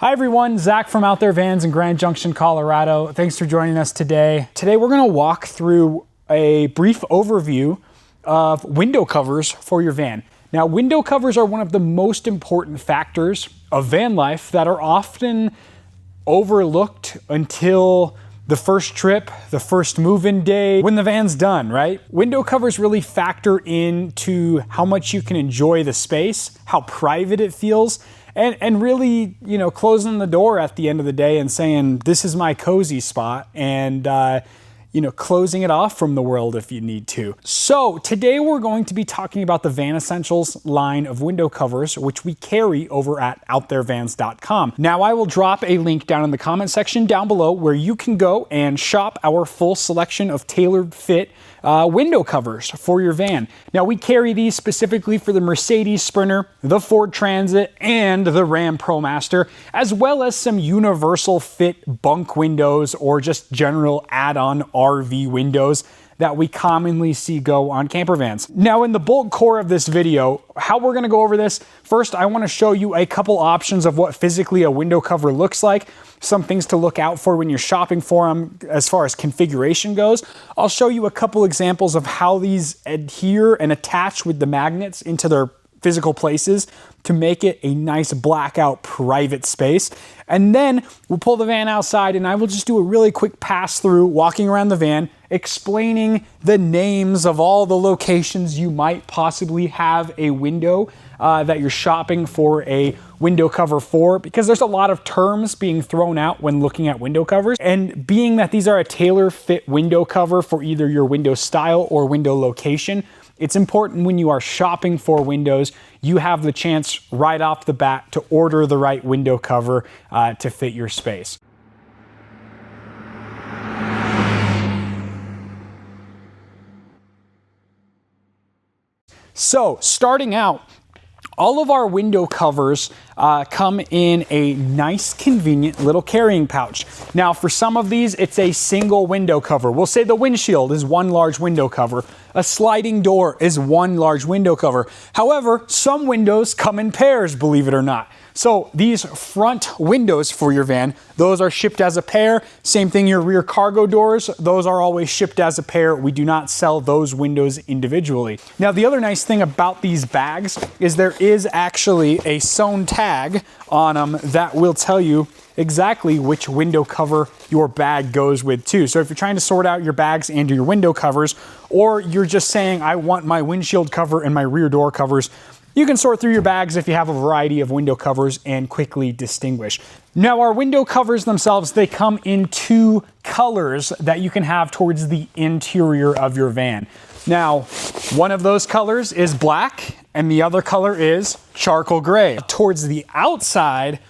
Hi everyone, Zach from Out There Vans in Grand Junction, Colorado. Thanks for joining us today. Today we're gonna walk through a brief overview of window covers for your van. Now, window covers are one of the most important factors of van life that are often overlooked until the first trip, the first move-in day, when the van's done, right? Window covers really factor into how much you can enjoy the space, how private it feels, and really, you know, closing the door at the end of the day and saying, this is my cozy spot, and you know, closing it off from the world if you need to. So today we're going to be talking about the Van Essentials line of window covers, which we carry over at OutThereVans.com. Now I will drop a link down in the comment section down below where you can go and shop our full selection of tailored fit window covers for your van. Now we carry these specifically for the Mercedes Sprinter, the Ford Transit, and the Ram Promaster, as well as some universal fit bunk windows or just general add-on RV windows that we commonly see go on camper vans. Now in the bulk core of this video, how we're gonna go over this, first I wanna show you a couple options of what physically a window cover looks like, some things to look out for when you're shopping for them as far as configuration goes. I'll show you a couple examples of how these adhere and attach with the magnets into their physical places to make it a nice blackout private space. And then we'll pull the van outside and I will just do a really quick pass through walking around the van, explaining the names of all the locations you might possibly have a window that you're shopping for a window cover for, because there's a lot of terms being thrown out when looking at window covers. And being that these are a tailor fit window cover for either your window style or window location, it's important when you are shopping for windows, you have the chance right off the bat to order the right window cover to fit your space. So starting out, all of our window covers come in a nice, convenient little carrying pouch. Now, for some of these, it's a single window cover. We'll say the windshield is one large window cover. A sliding door is one large window cover. However, some windows come in pairs, believe it or not. So these front windows for your van, those are shipped as a pair. Same thing, your rear cargo doors, those are always shipped as a pair. We do not sell those windows individually. Now, the other nice thing about these bags is there is actually a sewn tag on them that will tell you exactly which window cover your bag goes with too. So if you're trying to sort out your bags and your window covers, or you're just saying, I want my windshield cover and my rear door covers, you can sort through your bags if you have a variety of window covers and quickly distinguish. Now, our window covers themselves, they come in two colors that you can have towards the interior of your van. Now, one of those colors is black and the other color is charcoal gray. Towards the outside,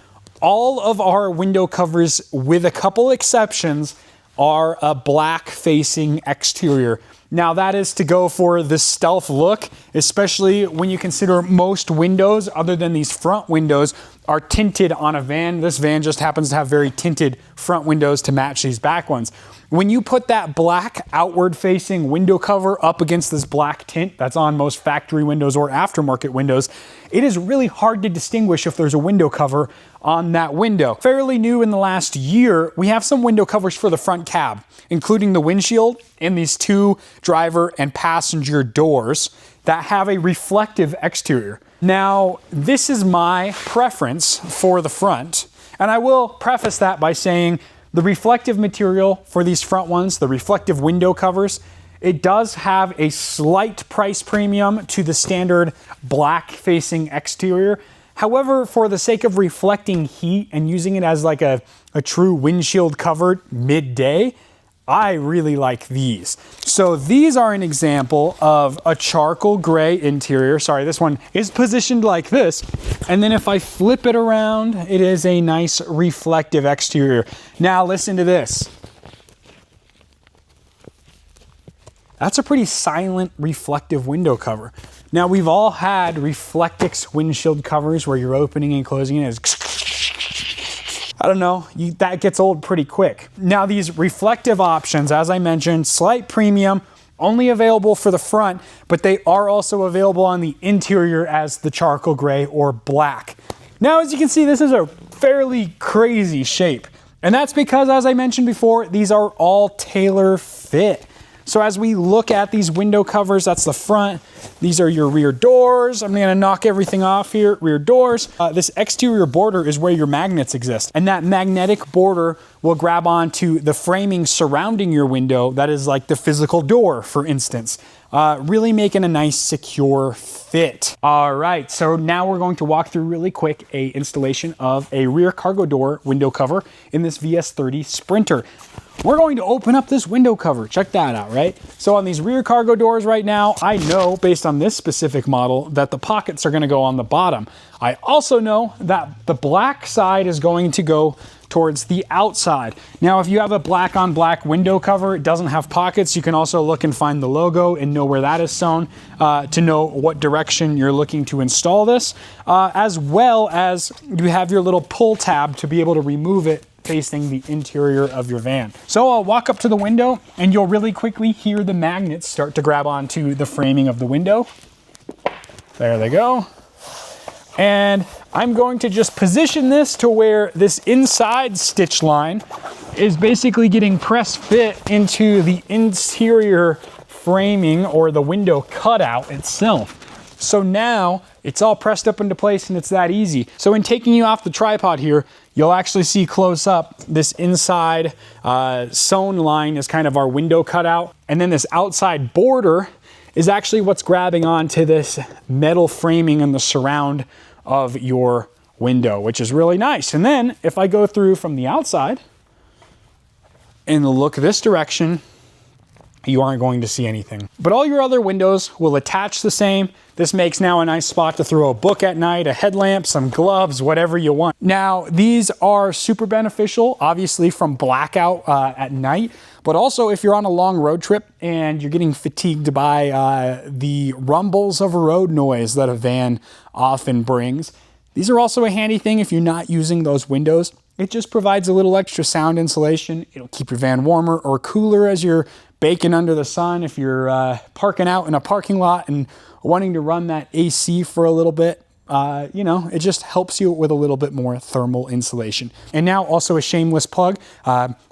all of our window covers, with a couple exceptions, are a black facing exterior. Now that is to go for the stealth look, especially when you consider most windows, other than these front windows, are tinted on a van. This van just happens to have very tinted front windows to match these back ones. When you put that black outward facing window cover up against this black tint that's on most factory windows or aftermarket windows, it is really hard to distinguish if there's a window cover on that window. Fairly new in the last year, we have some window covers for the front cab, including the windshield and these two driver and passenger doors that have a reflective exterior. Now, this is my preference for the front, and I will preface that by saying the reflective material for these front ones, the reflective window covers, it does have a slight price premium to the standard black facing exterior. However, for the sake of reflecting heat and using it as like a true windshield cover midday, I really like these. So these are an example of a charcoal gray interior. Sorry, this one is positioned like this. And then if I flip it around, it is a nice reflective exterior. Now listen to this. That's a pretty silent reflective window cover. Now we've all had Reflectix windshield covers where you're opening and closing it. I don't know, that gets old pretty quick. Now these reflective options, as I mentioned, slight premium, only available for the front, but they are also available on the interior as the charcoal gray or black. Now, as you can see, this is a fairly crazy shape. And that's because, as I mentioned before, these are all tailor fit. So as we look at these window covers, that's the front. These are your rear doors. I'm gonna knock everything off here, rear doors. This exterior border is where your magnets exist. And that magnetic border will grab onto the framing surrounding your window. That is like the physical door, for instance. Really making a nice secure fit. All right, so now we're going to walk through really quick a installation of a rear cargo door window cover in this VS30 Sprinter. We're going to open up this window cover. Check that out, right? So on these rear cargo doors right now, I know based on this specific model that the pockets are gonna go on the bottom. I also know that the black side is going to go towards the outside. Now, if you have a black on black window cover, it doesn't have pockets, you can also look and find the logo and know where that is sewn to know what direction you're looking to install this, as well as you have your little pull tab to be able to remove it facing the interior of your van. So I'll walk up to the window and you'll really quickly hear the magnets start to grab onto the framing of the window. There they go. And I'm going to just position this to where this inside stitch line is basically getting press fit into the interior framing or the window cutout itself. So now it's all pressed up into place and it's that easy. So in taking you off the tripod here, you'll actually see close up this inside sewn line is kind of our window cutout. And then this outside border is actually what's grabbing onto this metal framing and the surround of your window, which is really nice. And then if I go through from the outside and look this direction, you aren't going to see anything. But all your other windows will attach the same. This makes now a nice spot to throw a book at night, a headlamp, some gloves, whatever you want. Now, these are super beneficial, obviously from blackout at night, but also if you're on a long road trip and you're getting fatigued by the rumbles of a road noise that a van often brings. These are also a handy thing if you're not using those windows. It just provides a little extra sound insulation. It'll keep your van warmer or cooler as you're baking under the sun. If you're parking out in a parking lot and wanting to run that AC for a little bit, you know, it just helps you with a little bit more thermal insulation. And now also a shameless plug.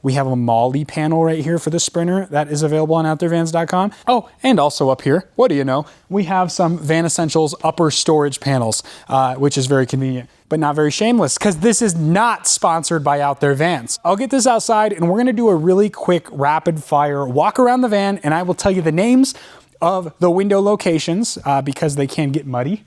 We have a MOLLE panel right here for the Sprinter that is available on OutDoorVans.com. Oh, and also up here, what do you know? We have some Van Essentials upper storage panels, which is very convenient, but not very shameless because this is not sponsored by Out There Vans. I'll get this outside and we're gonna do a really quick rapid fire walk around the van and I will tell you the names of the window locations because they can get muddy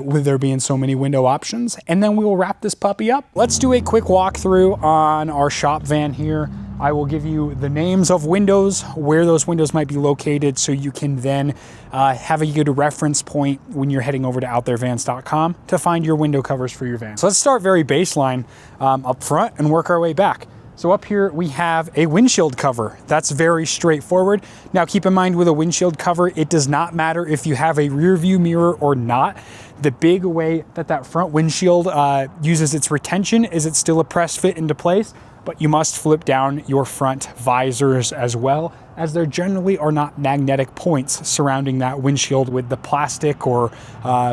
with there being so many window options. And then we will wrap this puppy up. Let's do a quick walkthrough on our shop van here. I will give you the names of windows, where those windows might be located, so you can then have a good reference point when you're heading over to OutThereVans.com to find your window covers for your van. So let's start very baseline up front and work our way back. So up here we have a windshield cover. That's very straightforward. Now keep in mind with a windshield cover, it does not matter if you have a rear view mirror or not. The big way that that front windshield uses its retention is it's still a press fit into place, but you must flip down your front visors as well, as there generally are not magnetic points surrounding that windshield with the plastic or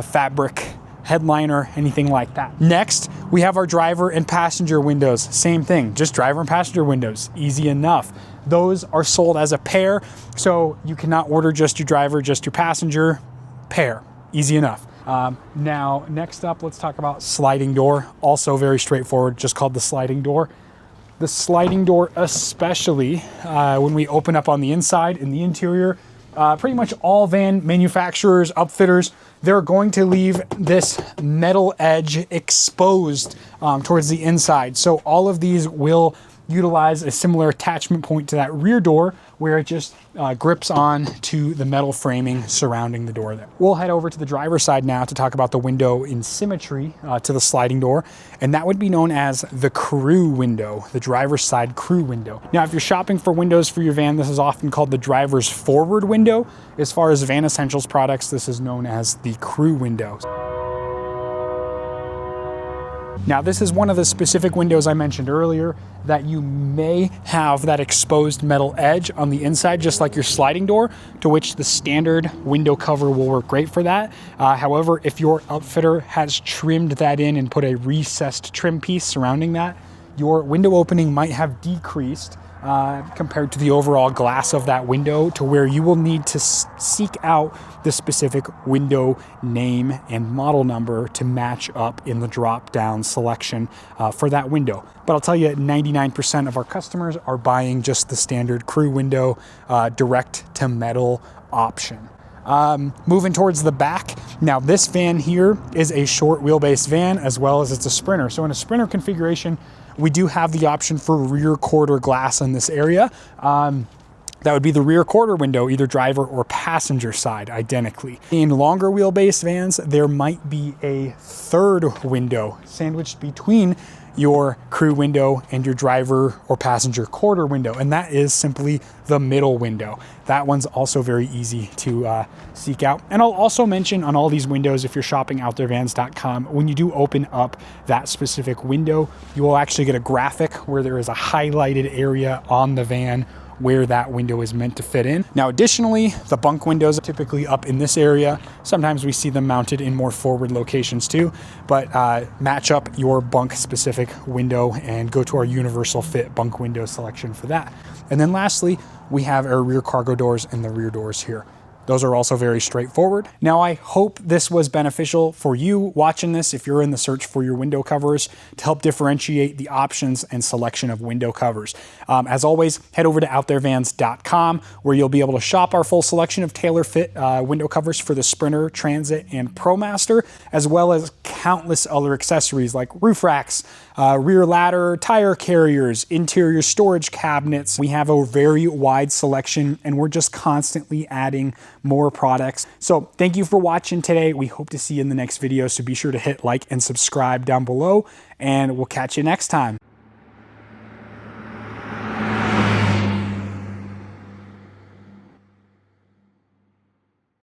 fabric headliner, anything like that. Next, we have our driver and passenger windows. Same thing, just driver and passenger windows, easy enough. Those are sold as a pair, so you cannot order just your driver, just your passenger, pair, easy enough. Now, next up, let's talk about sliding door. Also very straightforward, just called the sliding door. The sliding door, especially when we open up on the inside in the interior, pretty much all van manufacturers, upfitters, they're going to leave this metal edge exposed towards the inside. So all of these will utilize a similar attachment point to that rear door where it just grips on to the metal framing surrounding the door there. We'll head over to the driver's side now to talk about the window in symmetry to the sliding door, and that would be known as the crew window, the driver's side crew window. Now, if you're shopping for windows for your van, this is often called the driver's forward window. As far as Van Essentials products, this is known as the crew window. Now, this is one of the specific windows I mentioned earlier that you may have that exposed metal edge on the inside, just like your sliding door, to which the standard window cover will work great for that. However, if your upfitter has trimmed that in and put a recessed trim piece surrounding that, your window opening might have decreased compared to the overall glass of that window, to where you will need to seek out the specific window name and model number to match up in the drop-down selection for that window. But I'll tell you, 99% of our customers are buying just the standard crew window direct to metal option. Moving towards the back. Now, this van here is a short wheelbase van, as well as it's a Sprinter. So in a Sprinter configuration, we do have the option for rear quarter glass in this area. That would be the rear quarter window, either driver or passenger side, identically. In longer wheelbase vans, there might be a third window sandwiched between your crew window and your driver or passenger quarter window, and that is simply the middle window. That one's also very easy to seek out. And I'll also mention on all these windows, if you're shopping OutDoorVans.com, when you do open up that specific window, you will actually get a graphic where there is a highlighted area on the van where that window is meant to fit in. Now, additionally, the bunk windows are typically up in this area. Sometimes we see them mounted in more forward locations too, but match up your bunk specific window and go to our universal fit bunk window selection for that. And then lastly, we have our rear cargo doors and the rear doors here. Those are also very straightforward. Now, I hope this was beneficial for you watching this if you're in the search for your window covers, to help differentiate the options and selection of window covers. As always, head over to OutDoorVans.com, where you'll be able to shop our full selection of tailor-fit window covers for the Sprinter, Transit, and Promaster, as well as countless other accessories like roof racks, rear ladder, tire carriers, interior storage cabinets. We have a very wide selection, and we're just constantly adding more products. So thank you for watching today. We hope to see you in the next video. So be sure to hit like and subscribe down below, and we'll catch you next time.